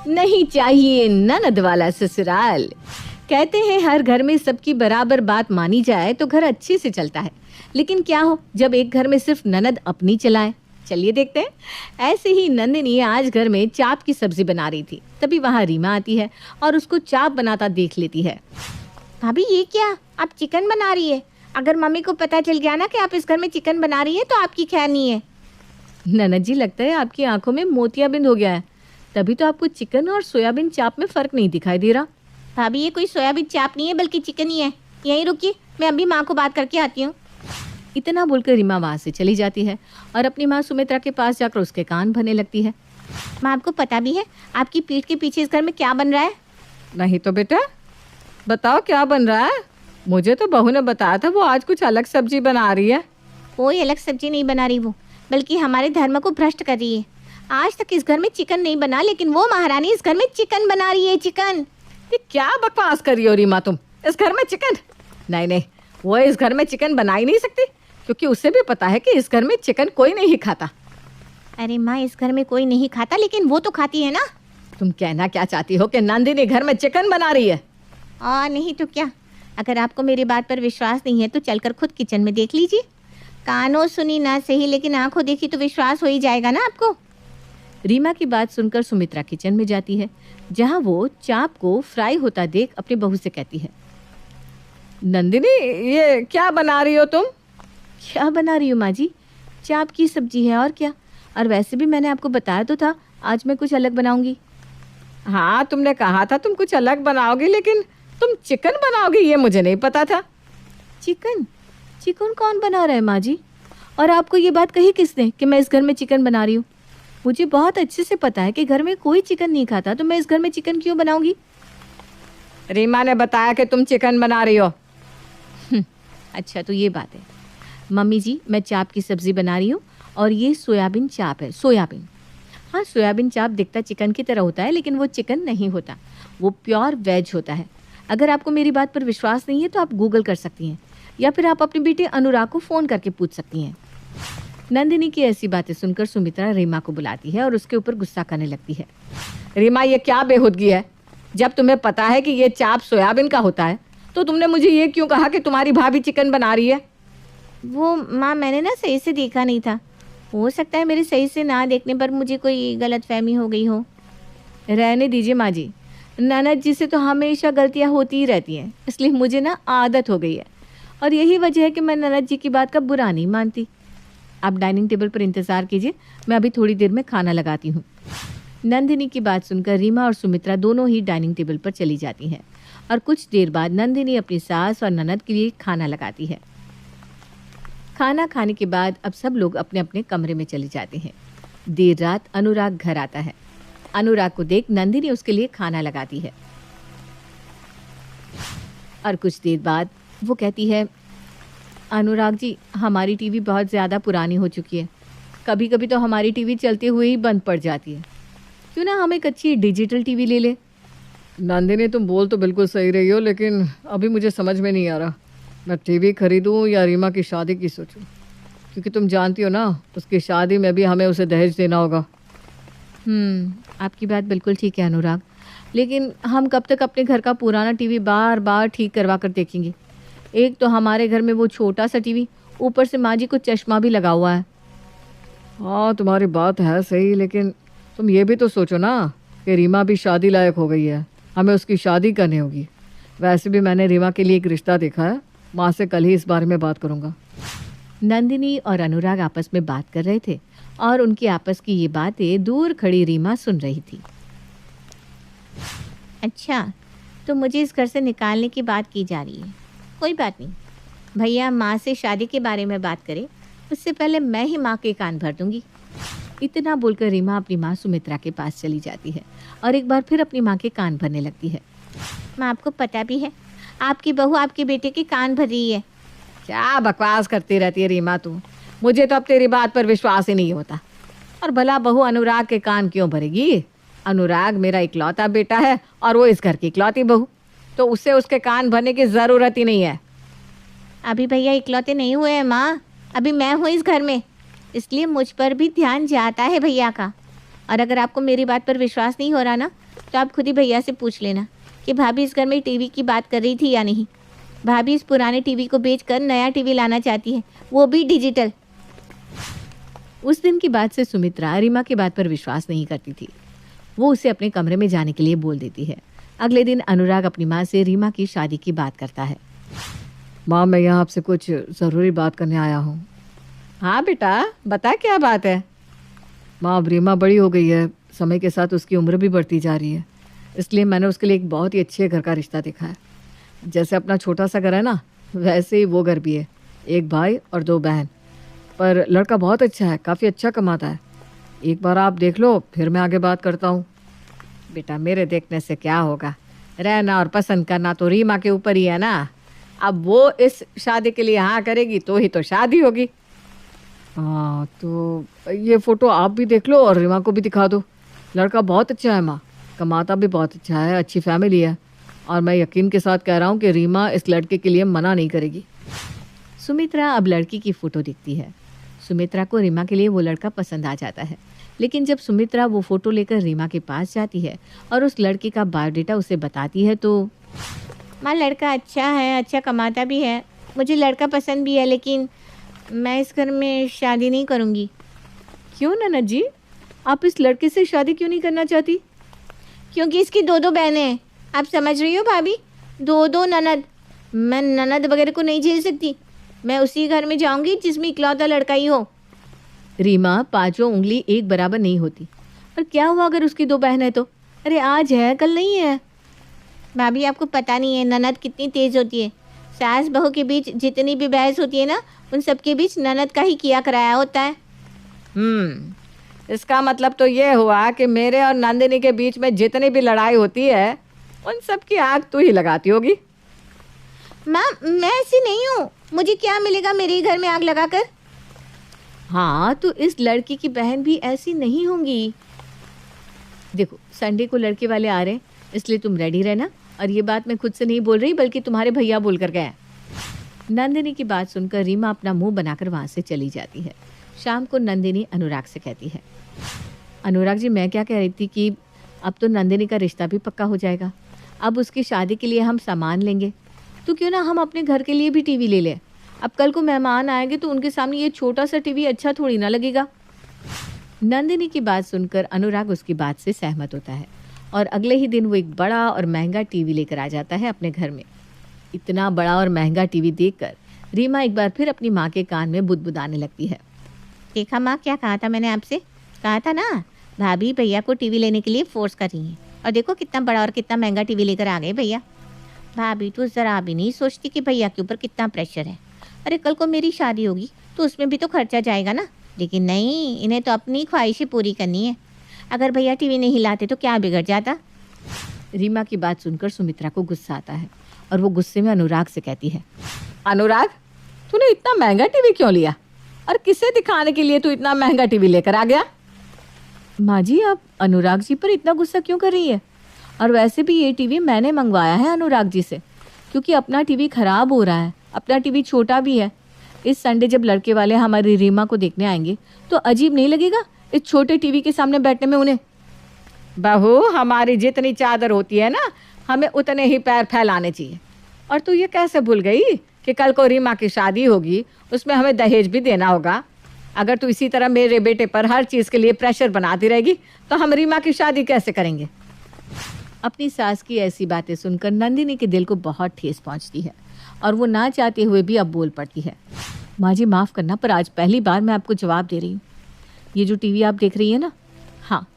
नहीं चाहिए ननद वाला ससुराल। कहते हैं हर घर में सबकी बराबर बात मानी जाए तो घर अच्छे से चलता है, लेकिन क्या हो जब एक घर में सिर्फ ननद अपनी चलाए। चलिए देखते हैं। ऐसे ही नंदिनी आज घर में चाप की सब्जी बना रही थी, तभी वहाँ रीमा आती है और उसको चाप बनाता देख लेती है। भाभी ये क्या, आप चिकन बना रही है? अगर मम्मी को पता चल गया ना कि आप इस घर में चिकन बना रही है तो आपकी खैर नहीं है। ननद जी, लगता है आपकी आंखों में मोतियाबिंद हो गया है, तभी तो आपको चिकन और सोयाबीन चाप में फर्क नहीं दिखाई दे रहा। भाभी ये कोई सोयाबीन चाप नहीं है बल्कि चिकन ही है। यहीं रुकिए, मैं अभी माँ को बात करके आती हूँ। इतना बोलकर रीमा वहाँ से चली जाती है और अपनी माँ सुमित्रा के पास जाकर उसके कान भरने लगती है। माँ, आपको पता भी है आपकी पीठ के पीछे इस घर में क्या बन रहा है? नहीं तो बेटा, बताओ क्या बन रहा है। मुझे तो बहू ने बताया था वो आज कुछ अलग सब्जी बना रही है। कोई अलग सब्जी नहीं बना रही वो, बल्कि हमारे धर्म को भ्रष्ट कर रही है। आज तक इस घर में चिकन नहीं बना, लेकिन वो महारानी इस घर में चिकन बना रही है। चिकन? ये क्या बकवास कर रही हो रीमा तुम? इस घर में चिकन? नहीं नहीं, वो इस घर में चिकन बना ही नहीं सकती, क्योंकि उसे भी पता है कि इस घर में चिकन कोई नहीं खाता। अरे माँ, इस घर में कोई नहीं खाता, लेकिन वो तो खाती है ना। तुम कहना क्या चाहती हो कि नंदिनी घर में चिकन बना रही है? नहीं तो क्या। अगर आपको मेरी बात पर विश्वास नहीं है तो चलकर खुद किचन में देख लीजिए। कानों सुनी ना सही, लेकिन आंखों देखी तो विश्वास हो ही जाएगा ना आपको। रीमा की बात सुनकर सुमित्रा किचन में जाती है, जहां वो चाप को फ्राई होता देख अपनी बहू से कहती है, नंदिनी ये क्या बना रही हो तुम? क्या बना रही हो माँ जी? चाप की सब्जी है और क्या। और वैसे भी मैंने आपको बताया तो था आज मैं कुछ अलग बनाऊंगी। हाँ, तुमने कहा था तुम कुछ अलग बनाओगी, लेकिन तुम चिकन बनाओगी ये मुझे नहीं पता था। चिकन? चिकन कौन बना रहा है माँ जी? और आपको ये बात कही किसने कि मैं इस घर में चिकन बना रही हूँ? मुझे बहुत अच्छे से पता है कि घर में कोई चिकन नहीं खाता, तो मैं इस घर में चिकन क्यों बनाऊंगी? रीमा ने बताया कि तुम चिकन बना रही हो। अच्छा, तो ये बात है। मम्मी जी, मैं चाप की सब्जी बना रही हूँ और ये सोयाबीन चाप है। सोयाबीन? हाँ, सोयाबीन चाप दिखता चिकन की तरह होता है, लेकिन वो चिकन नहीं होता, वो प्योर वेज होता है। अगर आपको मेरी बात पर विश्वास नहीं है तो आप गूगल कर सकती हैं, या फिर आप अपने बेटे अनुराग को फ़ोन करके पूछ सकती हैं। नंदिनी की ऐसी बातें सुनकर सुमित्रा रीमा को बुलाती है और उसके ऊपर गुस्सा करने लगती है। रीमा, ये क्या बेहूदगी है? जब तुम्हें पता है कि ये चाप सोयाबीन का होता है तो तुमने मुझे ये क्यों कहा कि तुम्हारी भाभी चिकन बना रही है? वो माँ, मैंने ना सही से देखा नहीं था। हो सकता है मेरे सही से ना देखने पर मुझे कोई गलतफहमी हो गई हो। रहने दीजिए माँ जी, ननद जी से तो हमेशा गलतियाँ होती ही रहती हैं, इसलिए मुझे ना आदत हो गई है, और यही वजह है कि मैं ननद जी की बात का बुरा नहीं मानती। आप डाइनिंग टेबल पर इंतज़ार कीजिए, मैं अभी थोड़ी देर में खाना लगाती हूँ। नंदिनी की बात सुनकर रीमा और सुमित्रा दोनों ही डाइनिंग टेबल पर चली जाती हैं और कुछ देर बाद नंदिनी अपनी सास और ननद के लिए खाना लगाती है। खाना खाने के बाद अब सब लोग अपने अपने कमरे में चले जाते हैं। देर रात अनुराग घर आता है। अनुराग को देख नंदिनी उसके लिए खाना लगाती है और कुछ देर बाद वो कहती है, अनुराग जी, हमारी टीवी बहुत ज़्यादा पुरानी हो चुकी है, कभी कभी तो हमारी टीवी चलते हुए ही बंद पड़ जाती है, क्यों ना हम एक अच्छी डिजिटल टीवी ले ले। नंदिनी, तुम बोल तो बिल्कुल सही रही हो, लेकिन अभी मुझे समझ में नहीं आ रहा मैं टीवी खरीदूं या रीमा की शादी की सोचूं, क्योंकि तुम जानती हो ना उसकी शादी में भी हमें उसे दहेज देना होगा। आपकी बात बिल्कुल ठीक है अनुराग, लेकिन हम कब तक अपने घर का पुराना टीवी बार बार ठीक करवा कर देखेंगे? एक तो हमारे घर में वो छोटा सा टीवी, ऊपर से माँ जी को चश्मा भी लगा हुआ है। हाँ, तुम्हारी बात है सही, लेकिन तुम ये भी तो सोचो ना कि रीमा भी शादी लायक हो गई है, हमें उसकी शादी करनी होगी। वैसे भी मैंने रीमा के लिए एक रिश्ता देखा है, माँ से कल ही इस बारे में बात करूँगा। नंदिनी और अनुराग आपस में बात कर रहे थे और उनकी आपस की ये बातें दूर खड़ी रीमा सुन रही थी। अच्छा, तो मुझे इस घर से निकालने की बात की जा रही है। कोई बात नहीं, भैया माँ से शादी के बारे में बात करें उससे पहले मैं ही माँ के कान भर दूंगी। इतना बोलकर रीमा अपनी माँ सुमित्रा के पास चली जाती है और एक बार फिर अपनी माँ के कान भरने लगती है। माँ, आपको पता भी है आपकी बहू आपके बेटे के कान भर रही है। क्या बकवास करती रहती है रीमा तू? मुझे तो अब तेरी बात पर विश्वास ही नहीं होता। और भला बहू अनुराग के कान क्यों भरेगी? अनुराग मेरा इकलौता बेटा है और वो इस घर की इकलौती बहू, तो उससे उसके कान भरने की ज़रूरत ही नहीं है। अभी भैया इकलौते नहीं हुए हैं माँ, अभी मैं हूँ इस घर में, इसलिए मुझ पर भी ध्यान जाता है भैया का। और अगर आपको मेरी बात पर विश्वास नहीं हो रहा ना, तो आप खुद ही भैया से पूछ लेना कि भाभी इस घर में टीवी की बात कर रही थी या नहीं। भाभी इस पुराने टीवी को बेचकर नया टीवी लाना चाहती है, वो भी डिजिटल। उस दिन की बात से सुमित्रा रीमा की बात पर विश्वास नहीं करती थी। वो उसे अपने कमरे में जाने के लिए बोल देती है। अगले दिन अनुराग अपनी माँ से रीमा की शादी की बात करता है। माँ, मैं यहाँ आपसे कुछ ज़रूरी बात करने आया हूँ। हाँ बेटा, बता क्या बात है। माँ, अब रीमा बड़ी हो गई है, समय के साथ उसकी उम्र भी बढ़ती जा रही है, इसलिए मैंने उसके लिए एक बहुत ही अच्छे घर का रिश्ता देखा है। जैसे अपना छोटा सा घर है ना, वैसे ही वो घर भी है। एक भाई और 2 बहन, पर लड़का बहुत अच्छा है, काफ़ी अच्छा कमाता है। एक बार आप देख लो, फिर मैं आगे बात करता हूँ। बेटा, मेरे देखने से क्या होगा, रहना और पसंद करना तो रीमा के ऊपर ही है ना। अब वो इस शादी के लिए हाँ करेगी तो ही तो शादी होगी। हाँ, तो ये फ़ोटो आप भी देख लो और रीमा को भी दिखा दो। लड़का बहुत अच्छा है माँ, कमाता भी बहुत अच्छा है, अच्छी फैमिली है, और मैं यकीन के साथ कह रहा हूँ कि रीमा इस लड़के के लिए मना नहीं करेगी। सुमित्रा अब लड़की की फ़ोटो दिखती है। सुमित्रा को रीमा के लिए वो लड़का पसंद आ जाता है। लेकिन जब सुमित्रा वो फ़ोटो लेकर रीमा के पास जाती है और उस लड़के का बायोडेटा उसे बताती है तो माँ, लड़का अच्छा है, अच्छा कमाता भी है, मुझे लड़का पसंद भी है, लेकिन मैं इस घर में शादी नहीं करूँगी। क्यों ननद जी, आप इस लड़के से शादी क्यों नहीं करना चाहती? क्योंकि इसकी 2 बहनें हैं। आप समझ रही हो भाभी, 2 ननद। मैं ननद वगैरह को नहीं झेल सकती। मैं उसी घर में जाऊंगी जिसमें इकलौता लड़का ही हो। रीमा, 5 उंगली एक बराबर नहीं होती। पर क्या हुआ अगर उसकी 2 बहन है तो? अरे आज है कल नहीं है। भाभी, आपको पता नहीं है ननद कितनी तेज़ होती है। सास बहू के बीच जितनी भी बहस होती है ना, उन सबके बीच ननद का ही किया कराया होता है। इसका मतलब तो ये हुआ कि मेरे और नंदिनी के बीच में जितनी भी लड़ाई होती है उन सब की आग तू ही लगाती होगी। माँ, मैं ऐसी नहीं हूँ। मुझे क्या मिलेगा मेरे ही घर में आग लगाकर? हाँ, तो इस लड़की की बहन भी ऐसी नहीं होंगी। देखो, संडे को लड़के वाले आ रहे हैं, इसलिए तुम रेडी रहना। और ये बात मैं खुद से नहीं बोल रही, बल्कि तुम्हारे भैया बोल कर गए। नंदिनी की बात सुनकर रीमा अपना मुंह बनाकर वहाँ से चली जाती है। शाम को नंदिनी अनुराग से कहती है, अनुराग जी, मैं क्या कह रही थी कि अब तो नंदिनी का रिश्ता भी पक्का हो जाएगा। अब उसकी शादी के लिए हम सामान लेंगे, तो क्यों ना हम अपने घर के लिए भी टीवी ले लें। अब कल को मेहमान आएंगे तो उनके सामने ये छोटा सा टीवी अच्छा थोड़ी ना लगेगा। नंदिनी की बात सुनकर अनुराग उसकी बात से सहमत होता है और अगले ही दिन वो एक बड़ा और महंगा टीवी लेकर आ जाता है अपने घर में। इतना बड़ा और महंगा टीवी देखकर रीमा एक बार फिर अपनी माँ के कान में बुदबुदाने लगती है। देखा माँ, क्या कहा था मैंने आपसे? कहा था ना, भाभी भैया को टीवी लेने के लिए फोर्स कर रही हैं। और देखो कितना बड़ा और कितना महंगा टीवी लेकर आ गए भैया। भाभी तो ज़रा भी नहीं सोचती कि भैया के ऊपर कितना प्रेशर है। अरे कल को मेरी शादी होगी तो उसमें भी तो खर्चा जाएगा ना। लेकिन नहीं, इन्हें तो अपनी ख्वाहिशें पूरी करनी है। अगर भैया टीवी नहीं लाते तो क्या बिगड़ जाता? रीमा की बात सुनकर सुमित्रा को गुस्सा आता है और वो गुस्से में अनुराग से कहती है, अनुराग, तूने इतना महंगा टीवी क्यों लिया और किसे दिखाने के लिए तू इतना महंगा टीवी लेकर आ गया? माँ जी, आप अनुराग जी पर इतना गुस्सा क्यों कर रही है? और वैसे भी ये टीवी मैंने मंगवाया है अनुराग जी से, क्योंकि अपना टीवी खराब हो रहा है, अपना टीवी छोटा भी है। इस संडे जब लड़के वाले हमारी रीमा को देखने आएंगे तो अजीब नहीं लगेगा इस छोटे टीवी के सामने बैठने में उन्हें? बहू, हमारी जितनी चादर होती है ना, हमें उतने ही पैर फैलाने चाहिए। और तू ये कैसे भूल गई कि कल को रीमा की शादी होगी, उसमें हमें दहेज भी देना होगा। अगर तू इसी तरह मेरे बेटे पर हर चीज़ के लिए प्रेशर बनाती रहेगी तो हम रीमा की शादी कैसे करेंगे? अपनी सास की ऐसी बातें सुनकर नंदिनी के दिल को बहुत ठेस पहुंचती है और वो ना चाहते हुए भी अब बोल पड़ती है, माँ जी माफ़ करना, पर आज पहली बार मैं आपको जवाब दे रही हूँ। ये जो टीवी आप देख रही है ना, हाँ,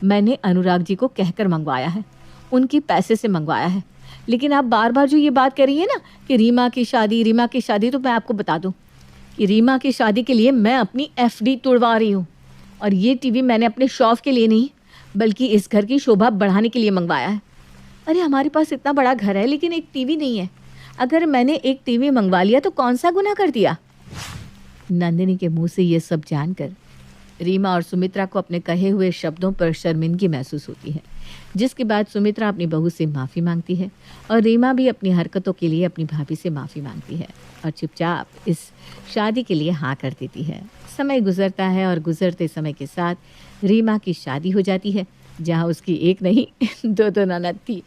मैंने अनुराग जी को कहकर मंगवाया है, उनके पैसे से मंगवाया है। लेकिन आप बार बार जो ये बात कर रही है ना कि रीमा की शादी, तो मैं आपको बता दूं कि रीमा की शादी के लिए मैं अपनी एफडी तोड़वा रही हूँ। और ये टीवी मैंने अपने शौक के लिए नहीं, बल्कि इस घर की शोभा बढ़ाने के लिए मंगवाया है। अरे हमारे पास इतना बड़ा घर है लेकिन एक टीवी नहीं है। अगर मैंने एक टीवी मंगवा लिया तो कौन सा गुनाह कर दिया? नंदिनी के मुंह से ये सब जानकर रीमा और सुमित्रा को अपने कहे हुए शब्दों पर शर्मिंदगी महसूस होती है, जिसके बाद सुमित्रा अपनी बहू से माफ़ी मांगती है और रीमा भी अपनी हरकतों के लिए अपनी भाभी से माफ़ी मांगती है और चुपचाप इस शादी के लिए हाँ कर देती है। समय गुजरता है और गुजरते समय के साथ रीमा की शादी हो जाती है जहाँ उसकी एक नहीं दो दो ननद थी।